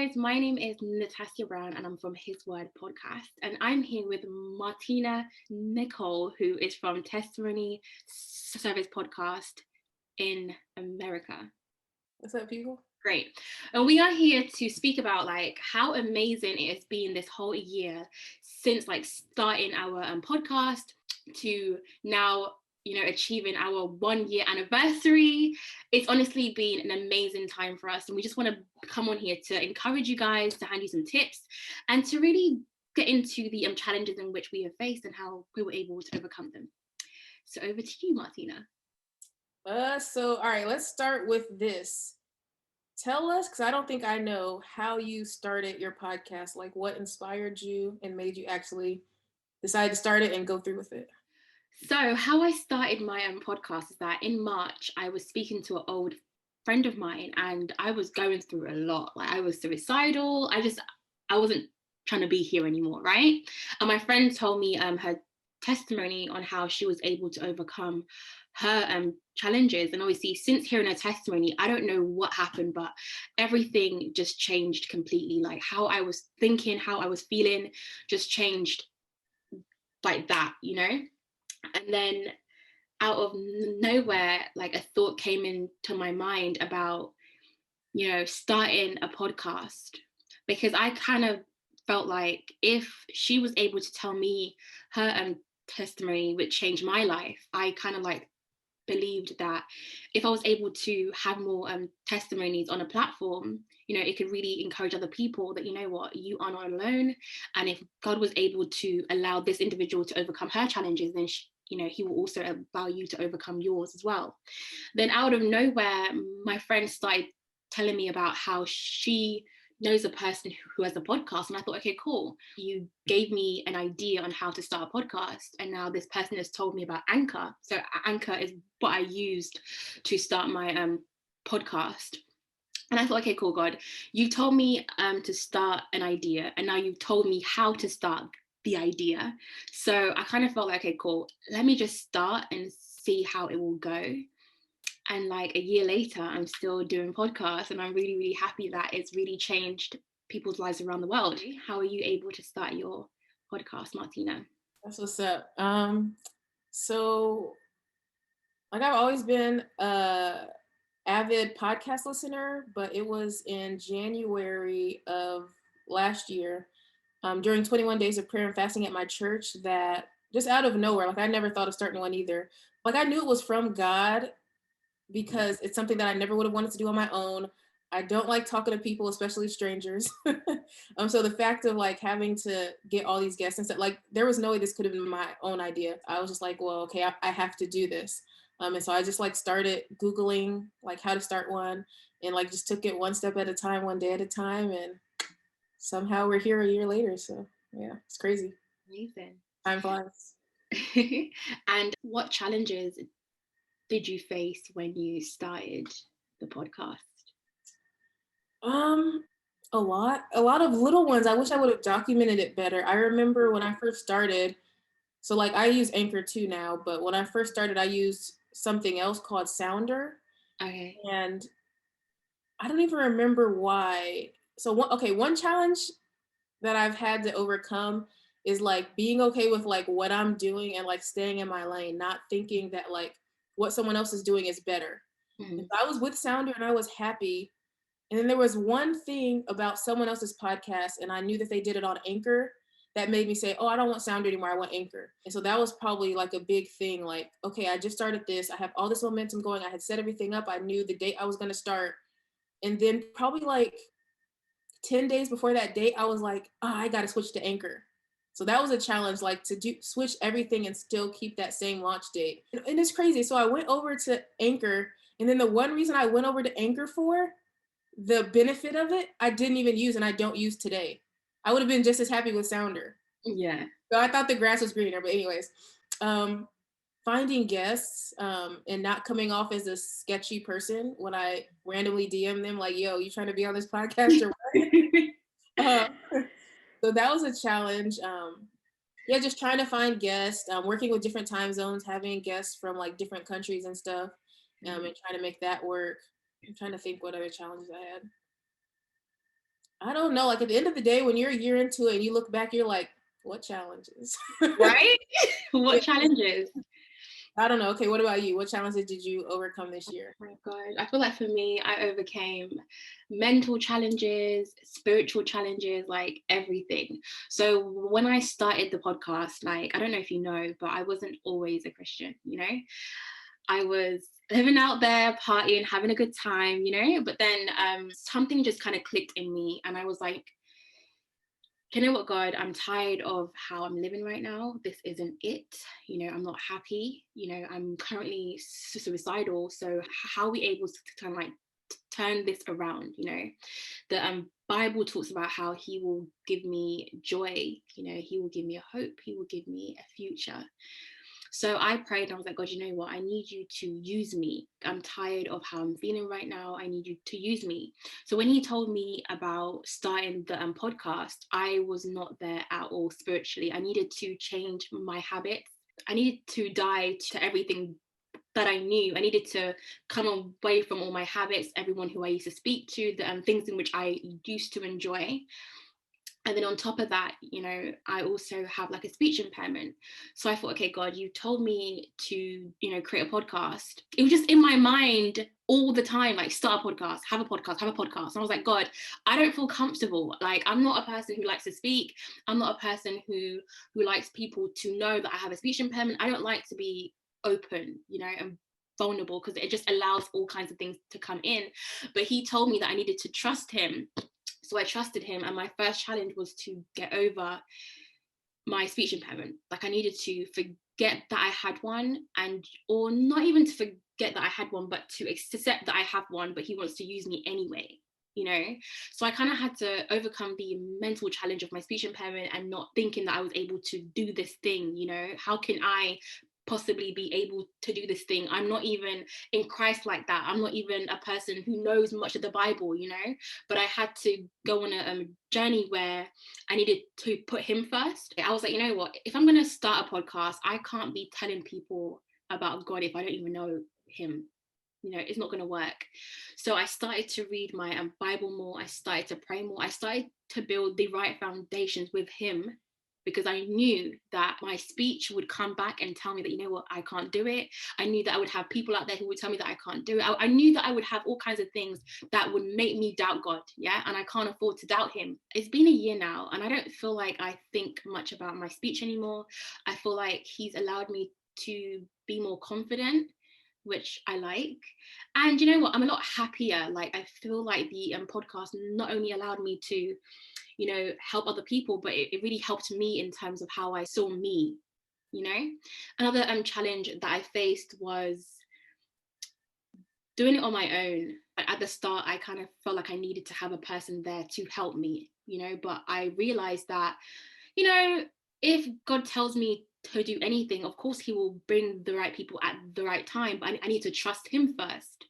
guys, my name is Natasha Brown and I'm from His Word Podcast. And I'm here with Martina Nicole, who is from Testimony Service Podcast in America. What's up, people? Great. And we are here to speak about how amazing it has been this whole year since starting our podcast to now achieving our 1 year anniversary. It's honestly been an amazing time for us, and we just want to come on here to encourage you guys, to hand you some tips, and to really get into the challenges in which we have faced and how we were able to overcome them. So over to you, Martina. All right, let's start with this. Tell us, because I don't think I know, how you started your podcast. Like, what inspired you and made you actually decide to start it and go through with it? So how I started my own podcast is that in March, I was speaking to an old friend of mine and I was going through a lot. I was suicidal. I wasn't trying to be here anymore, right? And my friend told me her testimony on how she was able to overcome her challenges. And obviously, since hearing her testimony, I don't know what happened, but everything just changed completely. Like how I was thinking, how I was feeling just changed like that, And then out of nowhere, a thought came into my mind about, starting a podcast, because I kind of felt like if she was able to tell me her testimony, which changed my life, I kind of believed that if I was able to have more testimonies on a platform, it could really encourage other people that, you are not alone. And if God was able to allow this individual to overcome her challenges, then he will also allow you to overcome yours as well. Then out of nowhere, my friend started telling me about how she knows a person who has a podcast, and I thought, okay, cool, you gave me an idea on how to start a podcast, and now this person has told me about Anchor. So Anchor is what I used to start my podcast. And I thought, okay, cool, God, you told me to start an idea, and now you've told me how to start the idea. So I kind of felt like, okay, cool, let me just start and see how it will go. And a year later, I'm still doing podcasts, and I'm really, really happy that it's really changed people's lives around the world. How are you able to start your podcast, Martina? That's what's up. So I've always been a avid podcast listener, but it was in January of last year, during 21 days of prayer and fasting at my church, that just out of nowhere, I never thought of starting one either. I knew it was from God, because it's something that I never would have wanted to do on my own. I don't like talking to people, especially strangers. So the fact of having to get all these guests and stuff, there was no way this could have been my own idea. I was just well, okay, I have to do this. And so I just started Googling how to start one, and just took it one step at a time, one day at a time. And somehow we're here a year later. So yeah, it's crazy. Amazing. Time flies. And what challenges did you face when you started the podcast? A lot of little ones. I wish I would have documented it better. I remember when I first started, so I use Anchor too now, but when I first started, I used something else called Sounder. Okay. And I don't even remember why. So one challenge that I've had to overcome is being okay with what I'm doing and staying in my lane, not thinking that what someone else is doing is better. Mm-hmm. I was with Sounder and I was happy. And then there was one thing about someone else's podcast, and I knew that they did it on Anchor, that made me say, oh, I don't want Sounder anymore, I want Anchor. And so that was probably a big thing. Okay, I just started this. I have all this momentum going. I had set everything up. I knew the date I was going to start. And then probably 10 days before that date, I was I got to switch to Anchor. So that was a challenge, to switch everything and still keep that same launch date. And it's crazy. So I went over to Anchor. And then the one reason I went over to Anchor for, the benefit of it, I didn't even use and I don't use today. I would have been just as happy with Sounder. Yeah. So I thought the grass was greener. But anyways, finding guests and not coming off as a sketchy person when I randomly DM them yo, you trying to be on this podcast or what? So that was a challenge. Yeah, just trying to find guests, working with different time zones, having guests from different countries and stuff, and trying to make that work. I'm trying to think what other challenges I had. I don't know. Like at the end of the day, when you're a year into it and you look back, you're like, what challenges? Right? What challenges? I don't know. Okay, what about you? What challenges did you overcome this year? Oh my God. I feel like for me, I overcame mental challenges, spiritual challenges, like everything. So when I started the podcast, like, I don't know if you know, but I wasn't always a Christian, you know? I was living out there, partying, having a good time, you know? But then something just kind of clicked in me. And I was like, you know what, God, I'm tired of how I'm living right now. This isn't it. You know, I'm not happy. You know, I'm currently suicidal. So how are we able to kind of like turn this around? You know, the Bible talks about how he will give me joy. You know, he will give me a hope. He will give me a future. So I prayed and I was like, God, you know what? I need you to use me. I'm tired of how I'm feeling right now. I need you to use me. So when he told me about starting the podcast, I was not there at all spiritually. I needed to change my habits. I needed to die to everything that I knew. I needed to come away from all my habits, everyone who I used to speak to, the things in which I used to enjoy. And then on top of that, you know, I also have like a speech impairment. So I thought, okay, God, you told me to, you know, create a podcast. It was just in my mind all the time, like start a podcast, have a podcast, have a podcast. And I was like, God, I don't feel comfortable. Like, I'm not a person who likes to speak. I'm not a person who likes people to know that I have a speech impairment. I don't like to be open, you know, and vulnerable, because it just allows all kinds of things to come in. But he told me that I needed to trust him. So I trusted him, and my first challenge was to get over my speech impairment. Like, I needed to forget that I had one, and or not even to forget that I had one, but to accept that I have one, but he wants to use me anyway, you know? So I kind of had to overcome the mental challenge of my speech impairment and not thinking that I was able to do this thing, you know? How can I possibly be able to do this thing? I'm not even in Christ like that. I'm not even a person who knows much of the Bible, you know? But I had to go on a journey where I needed to put him first. I was like, you know what? If I'm going to start a podcast, I can't be telling people about God if I don't even know him. You know, it's not going to work. So I started to read my Bible more. I started to pray more. I started to build the right foundations with him, because I knew that my speech would come back and tell me that, you know what, I can't do it. I knew that I would have people out there who would tell me that I can't do it. I knew that I would have all kinds of things that would make me doubt God, yeah? And I can't afford to doubt him. It's been a year now, and I don't feel like I think much about my speech anymore. I feel like he's allowed me to be more confident, which I like. And you know what, I'm a lot happier. Like, I feel like the podcast not only allowed me to, you know, help other people, but it really helped me in terms of how I saw me, you know. Another challenge that I faced was doing it on my own. At the start, I kind of felt like I needed to have a person there to help me, you know, but I realized that, you know, if God tells me to do anything, of course he will bring the right people at the right time, but I need to trust him first,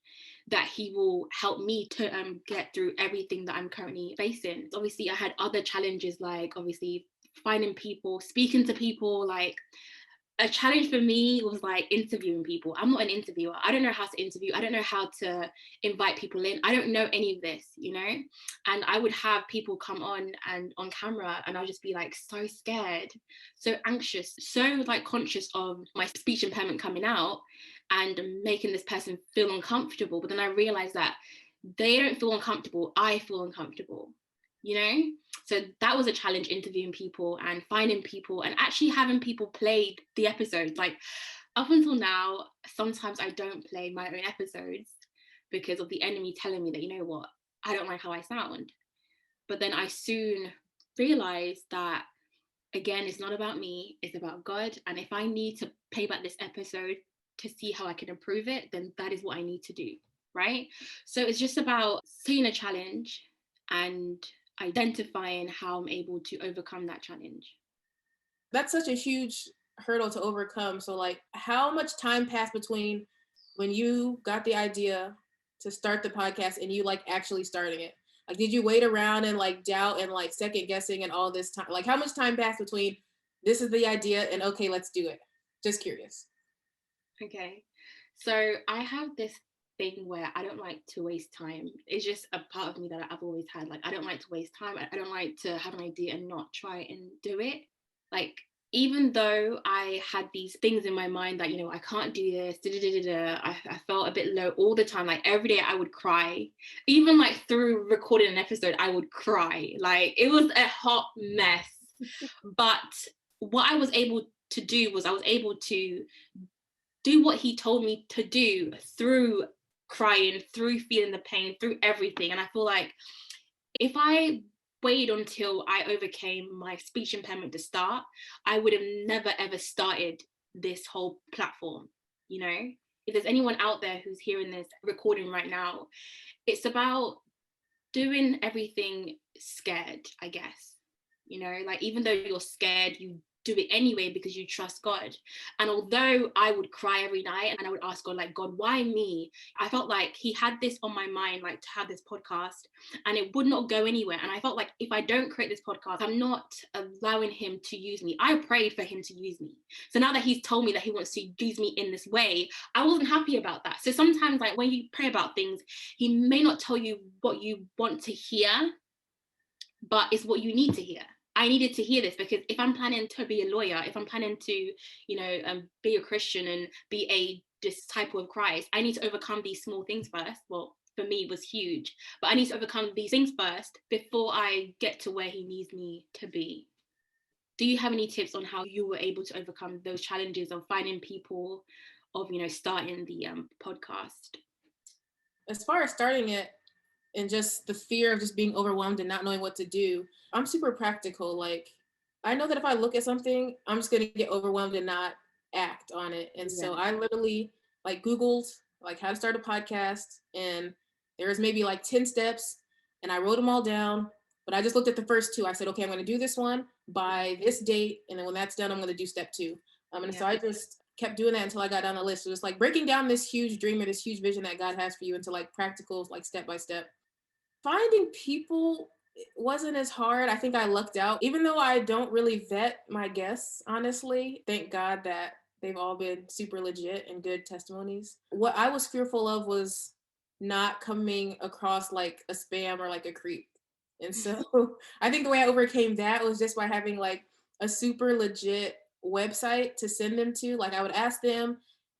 that he will help me to get through everything that I'm currently facing. Obviously, I had other challenges, like obviously finding people, speaking to people. Like, a challenge for me was like interviewing people. I'm not an interviewer. I don't know how to interview. I don't know how to invite people in. I don't know any of this, you know? And I would have people come on and on camera, and I'll just be like so scared, so anxious, so like conscious of my speech impairment coming out and making this person feel uncomfortable. But then I realized that they don't feel uncomfortable. I feel uncomfortable, you know? So that was a challenge, interviewing people and finding people and actually having people play the episodes. Like, up until now, sometimes I don't play my own episodes because of the enemy telling me that, you know what, I don't like how I sound. But then I soon realized that, again, it's not about me, it's about God. And if I need to play back this episode to see how I can improve it, then that is what I need to do, right? So it's just about seeing a challenge and identifying how I'm able to overcome that challenge. That's such a huge hurdle to overcome. So like, how much time passed between when you got the idea to start the podcast and you like actually starting it? Like, did you wait around and like doubt and like second guessing and all this time? Like, how much time passed between this is the idea and okay, let's do it? Just curious. Okay. So I have this thing where I don't like to waste time. It's just a part of me that I've always had. Like, I don't like to waste time. I don't like to have an idea and not try and do it. Like, even though I had these things in my mind that, I can't do this, I felt a bit low all the time. Like, every day I would cry. Even like through recording an episode, I would cry. Like, it was a hot mess. But what I was able to do was I was able to do what he told me to do through crying, through feeling the pain, through everything. And I feel like if I waited until I overcame my speech impairment to start, I would have never ever started this whole platform. If there's anyone out there who's hearing this recording right now, it's about doing everything scared, I guess. Like, even though you're scared, you do it anyway because you trust God. And although I would cry every night and I would ask God, like, God, why me? I felt like he had this on my mind, like, to have this podcast, and it would not go anywhere. And I felt like if I don't create this podcast, I'm not allowing him to use me. I prayed for him to use me. So now that he's told me that he wants to use me in this way, I wasn't happy about that. So sometimes, like, when you pray about things, he may not tell you what you want to hear, but it's what you need to hear. I needed to hear this because if I'm planning to be a lawyer, if I'm planning to, be a Christian and be a disciple of Christ, I need to overcome these small things first. Well, for me, it was huge, but I need to overcome these things first before I get to where he needs me to be. Do you have any tips on how you were able to overcome those challenges of finding people, of, starting the podcast? As far as starting it, and just the fear of just being overwhelmed and not knowing what to do, I'm super practical. Like, I know that if I look at something, I'm just gonna get overwhelmed and not act on it. And so I literally like Googled like how to start a podcast, and there was maybe like 10 steps, and I wrote them all down. But I just looked at the first two. I said, okay, I'm gonna do this one by this date, and then when that's done, I'm gonna do step two. And so I just kept doing that until I got down the list. So just like breaking down this huge dream or this huge vision that God has for you into like practical, like step by step. Finding people wasn't as hard. I think I lucked out. Even though I don't really vet my guests, honestly, thank God that they've all been super legit and good testimonies. What I was fearful of was not coming across like a spam or like a creep. And so I think the way I overcame that was just by having like a super legit website to send them to. Like, I would ask them,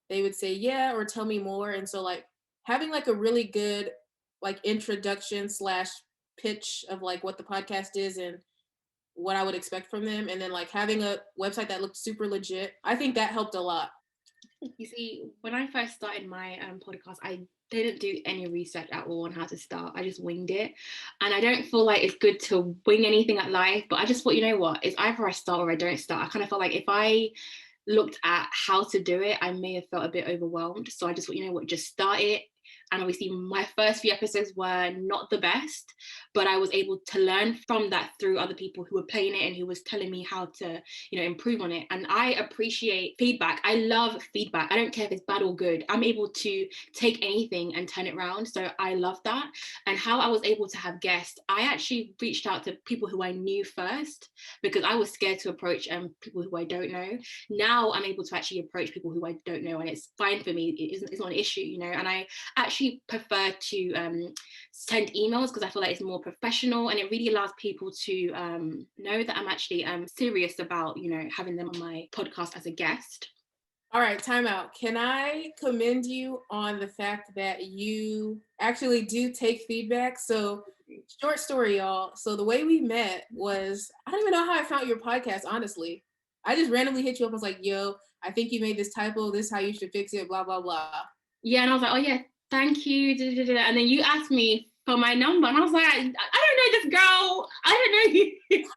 they would say yeah or tell me more. And so like having like a really good like introduction slash pitch of like what the podcast is and what I would expect from them, and then like having a website that looked super legit, I think that helped a lot. You see, when I first started my podcast, I didn't do any research at all on how to start. I just winged it. And I don't feel like it's good to wing anything at life, but I just thought, you know what, it's either I start or I don't start. I kind of felt like if I looked at how to do it, I may have felt a bit overwhelmed. So I just thought, you know what, just start it. And obviously my first few episodes were not the best, but I was able to learn from that through other people who were playing it and who was telling me how to, improve on it. And I appreciate feedback. I love feedback. I don't care if it's bad or good. I'm able to take anything and turn it around. So I love that. And how I was able to have guests, I actually reached out to people who I knew first because I was scared to approach people who I don't know. Now I'm able to actually approach people who I don't know, and it's fine for me. It's not an issue, and I actually prefer to send emails because I feel like it's more professional, and it really allows people to know that I'm actually serious about having them on my podcast as a guest. All right, time out. Can I commend you on the fact that you actually do take feedback? So, short story, y'all. So the way we met was, I don't even know how I found your podcast, honestly. I just randomly hit you up and was like, yo, I think you made this typo. This is how you should fix it, blah, blah, blah. Yeah, and I was like, oh yeah, thank you. And then you asked me for my number, and I was like, I don't know this girl. I don't know you.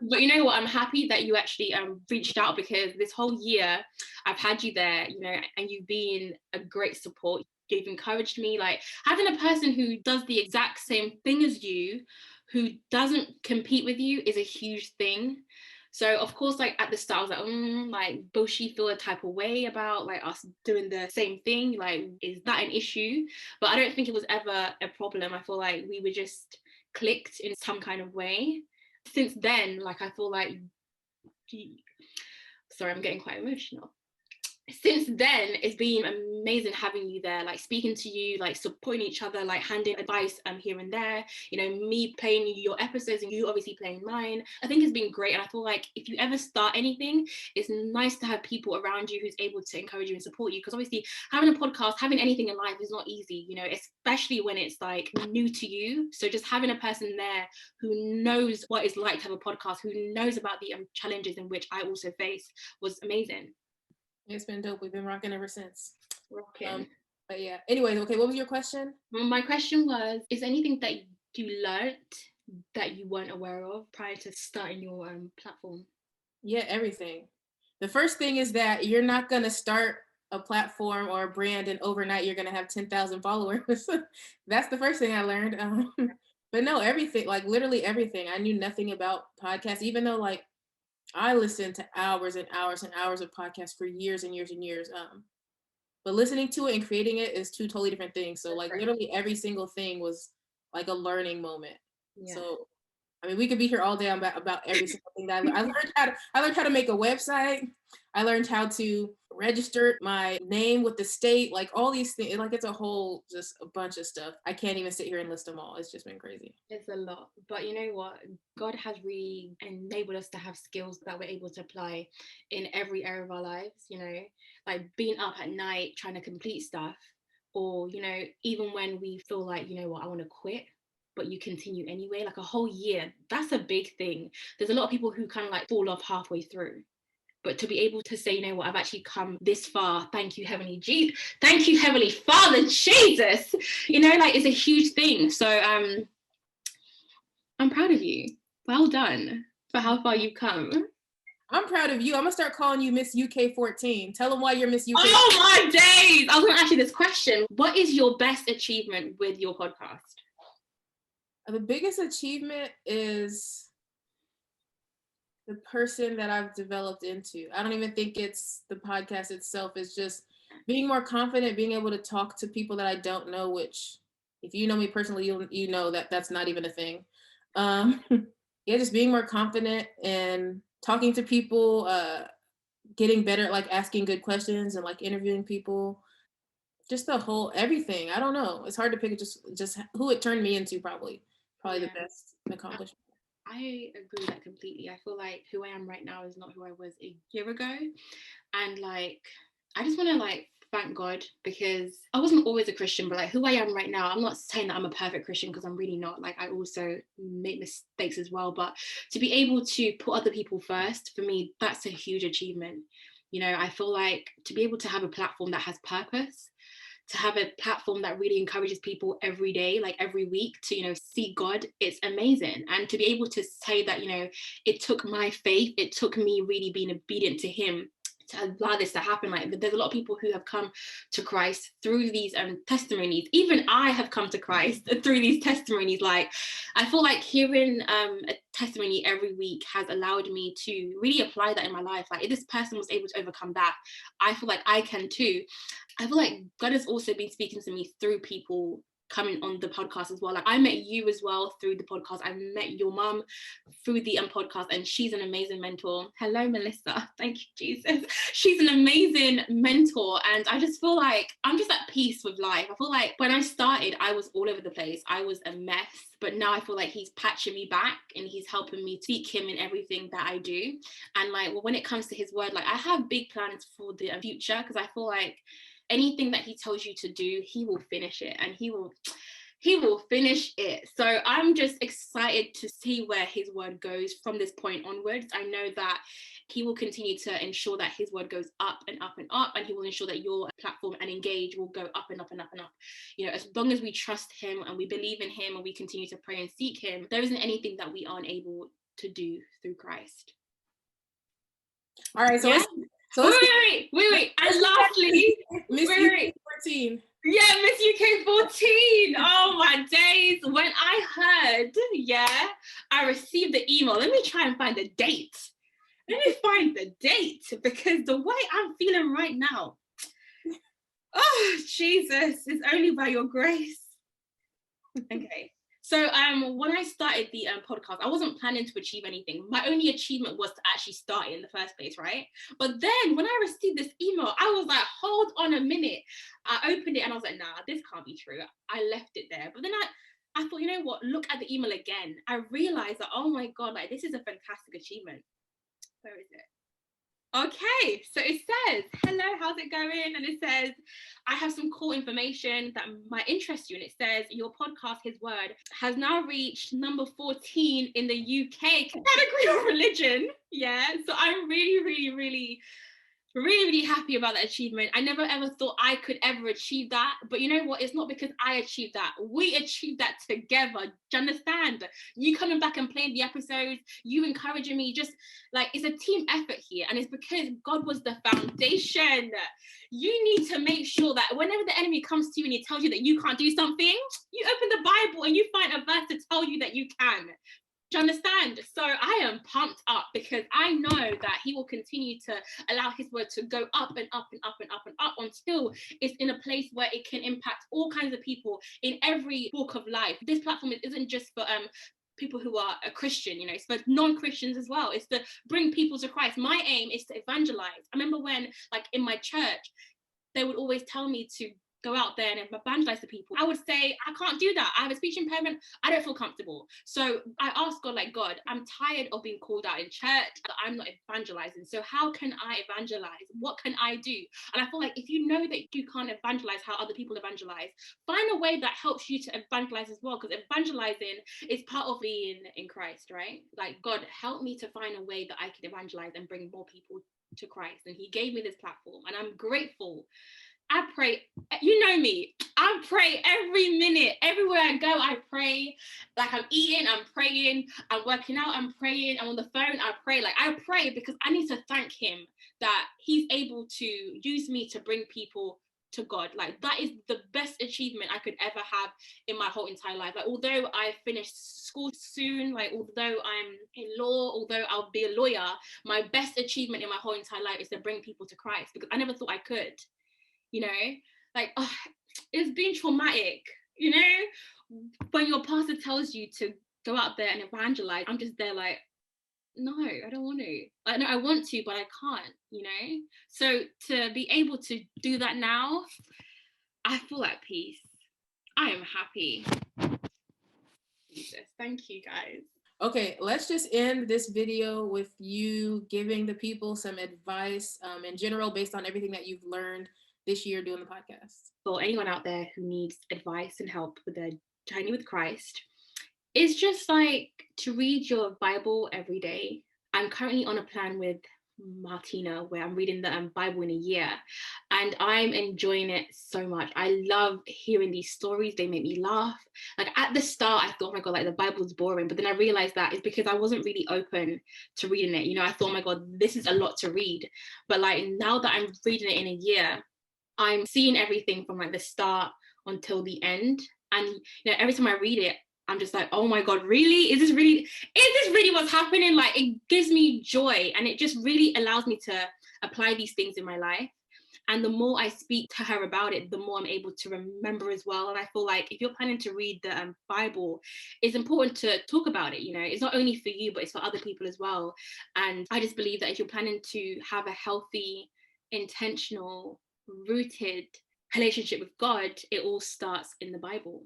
But you know what? I'm happy that you actually reached out, because this whole year I've had you there, and you've been a great support. You've encouraged me. Like, having a person who does the exact same thing as you, who doesn't compete with you, is a huge thing. So of course, like at the start, I was like, will she feel a type of way about like us doing the same thing? Like, is that an issue? But I don't think it was ever a problem. I feel like we were just clicked in some kind of way. Since then, like I feel like, sorry, I'm getting quite emotional. since then, it's been amazing having you there, like speaking to you, like supporting each other, like handing advice here and there, you know, me playing your episodes and you obviously playing mine. I think it's been great. And I feel like if you ever start anything, it's nice to have people around you who's able to encourage you and support you. Because obviously having a podcast, having anything in life is not easy, you know, especially when it's like new to you. So just having a person there who knows what it's like to have a podcast, who knows about the challenges in which I also face was amazing. It's been dope. We've been rocking ever since. Rocking. But yeah. Anyways, okay, what was your question? My question was, is there anything that you learned that you weren't aware of prior to starting your platform? Yeah, everything. The first thing is that you're not going to start a platform or a brand and overnight you're going to have 10,000 followers. That's the first thing I learned. But no, everything, like literally everything. I knew nothing about podcasts, even though like I listened to hours and hours and hours of podcasts for years and years and years. But listening to it and creating it is two totally different things. So like literally every single thing was like a learning moment. Yeah. So I mean, we could be here all day about every single thing that I learned how to make a website. I learned how to register my name with the state, like all these things. Like it's just a bunch of stuff. I can't even sit here and list them all. It's just been crazy. It's a lot, but you know what? God has really enabled us to have skills that we're able to apply in every area of our lives. You know, like being up at night trying to complete stuff, or you know, even when we feel like, you know what, I want to quit, but you continue anyway, like a whole year. That's a big thing. There's a lot of people who kind of like fall off halfway through. But to be able to say, you know what, I've actually come this far. Thank you, Heavenly Jesus. Thank you, Heavenly Father, Jesus. You know, like it's a huge thing. So I'm proud of you. Well done for how far you've come. I'm proud of you. I'm gonna start calling you Miss UK 14. Tell them why you're Miss UK. Oh my days! I was gonna ask you this question. What is your best achievement with your podcast? The biggest achievement is the person that I've developed into. I don't even think it's the podcast itself. It's just being more confident, being able to talk to people that I don't know, which if you know me personally, you know that that's not even a thing. Yeah, just being more confident and talking to people, getting better at like asking good questions and like interviewing people. Just the whole everything. I don't know. It's hard to pick just who it turned me into probably the best accomplishment. I agree with that completely. I feel like who I am right now is not who I was a year ago. And like, I just want to like thank God, because I wasn't always a Christian, but like who I am right now, I'm not saying that I'm a perfect Christian, because I'm really not. Like I also make mistakes as well. But to be able to put other people first, for me, that's a huge achievement. You know, I feel like to be able to have a platform that has purpose, to have a platform that really encourages people every day, like every week, to, you know, see God, it's amazing. And to be able to say that, you know, it took my faith, it took me really being obedient to him to allow this to happen. Like there's a lot of people who have come to Christ through these testimonies. Even I have come to Christ through these testimonies. Like I feel like hearing a testimony every week has allowed me to really apply that in my life. Like if this person was able to overcome that, I feel like I can too. I feel like God has also been speaking to me through people coming on the podcast as well. Like I met you as well through the podcast. I met your mum through the podcast, and she's an amazing mentor. Hello, Melissa. Thank you, Jesus. She's an amazing mentor, and I just feel like I'm just at peace with life. I feel like when I started, I was all over the place. I was a mess, but now I feel like he's patching me back and he's helping me seek him in everything that I do. And like, well, when it comes to his word, like I have big plans for the future, because I feel like anything that he tells you to do, he will finish it, and he will finish it. So I'm just excited to see where his word goes from this point onwards. I know that he will continue to ensure that his word goes up and up and up, and he will ensure that your platform and Engage will go up and up and up and up. You know, as long as we trust him and we believe in him and we continue to pray and seek him, there isn't anything that we aren't able to do through Christ. All right, so yeah? Wait. And lastly, Miss UK 14. Yeah, Miss UK 14. Oh my days. When I heard, I received the email. Let me try and find the date. Because the way I'm feeling right now, oh, Jesus, it's only by your grace. Okay. So when I started the podcast, I wasn't planning to achieve anything. My only achievement was to actually start it in the first place, right? But then when I received this email, I was like, hold on a minute. I opened it and I was like, nah, this can't be true. I left it there. But then I thought, you know what? Look at the email again. I realized that, oh my God, like this is a fantastic achievement. Where is it? Okay, so it says, hello, how's it going? And it says, I have some cool information that might interest you. And it says, your podcast, His Word, has now reached number 14 in the UK category of religion. Yeah, so I'm really happy about that achievement. I never ever thought I could ever achieve that, but you know what, it's not because I achieved that, we achieved that together. Do you understand? You coming back and playing the episodes, you encouraging me, just like it's a team effort here, and it's because God was the foundation. You need to make sure that whenever the enemy comes to you and he tells you that you can't do something, you open the Bible and you find a verse to tell you that you can. Do you understand? So I am pumped up because I know that he will continue to allow his word to go up and up and up and up and up until it's in a place where it can impact all kinds of people in every walk of life. This platform isn't just for people who are a Christian, you know, it's for non-Christians as well. It's to bring people to Christ. My aim is to evangelize. I remember when, like in my church, they would always tell me to go out there and evangelize to people. I would say, I can't do that. I have a speech impairment. I don't feel comfortable. So I asked God, like, God, I'm tired of being called out in church, that I'm not evangelizing. So how can I evangelize? What can I do? And I feel like if you know that you can't evangelize how other people evangelize, find a way that helps you to evangelize as well. Because evangelizing is part of being in Christ, right? Like, God, help me to find a way that I can evangelize and bring more people to Christ. And he gave me this platform and I'm grateful. I pray, you know me, I pray every minute, everywhere I go, I pray. Like I'm eating, I'm praying, I'm working out, I'm praying, I'm on the phone, I pray. Like I pray because I need to thank him that he's able to use me to bring people to God. Like that is the best achievement I could ever have in my whole entire life. Like although I finish school soon, like although I'm in law, although I'll be a lawyer, my best achievement in my whole entire life is to bring people to Christ because I never thought I could. You know, like it's been traumatic, you know, when your pastor tells you to go out there and evangelize. I'm just there like, no, I don't want to. Like, no, I want to, but I can't, you know. So to be able to do that now, I feel at peace. I am happy. Jesus, thank you guys. Okay, let's just end this video with you giving the people some advice in general based on everything that you've learned this year doing the podcast. For anyone out there who needs advice and help with their journey with Christ, it's just like to read your Bible every day. I'm currently on a plan with Martina where I'm reading the Bible in a year and I'm enjoying it so much. I love hearing these stories. They make me laugh. Like at the start I thought, oh my God, like the Bible's boring, but then I realized that it's because I wasn't really open to reading it. You know, I thought, oh my God, this is a lot to read, but like now that I'm reading it in a year, I'm seeing everything from like the start until the end. And you know, every time I read it, I'm just like, oh my God, really? Is this really what's happening? Like it gives me joy and it just really allows me to apply these things in my life. And the more I speak to her about it, the more I'm able to remember as well. And I feel like if you're planning to read the Bible, it's important to talk about it. You know, it's not only for you, but it's for other people as well. And I just believe that if you're planning to have a healthy, intentional, rooted relationship with God, it all starts in the Bible.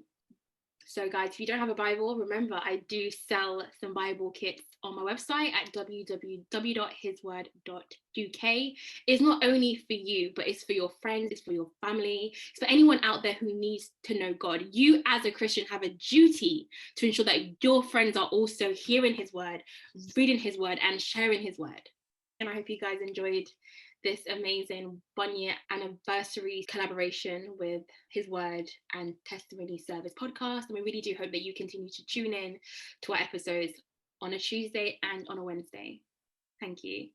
So guys, if you don't have a Bible, remember I do sell some Bible kits on my website at www.hisword.uk. It's not only for you, but it's for your friends, it's for your family, it's for anyone out there who needs to know God. You as a Christian have a duty to ensure that your friends are also hearing his word, reading his word and sharing his word. And I hope you guys enjoyed this amazing 1 year anniversary collaboration with His Word and Testimony Service podcast. And we really do hope that you continue to tune in to our episodes on a Tuesday and on a Wednesday. Thank you.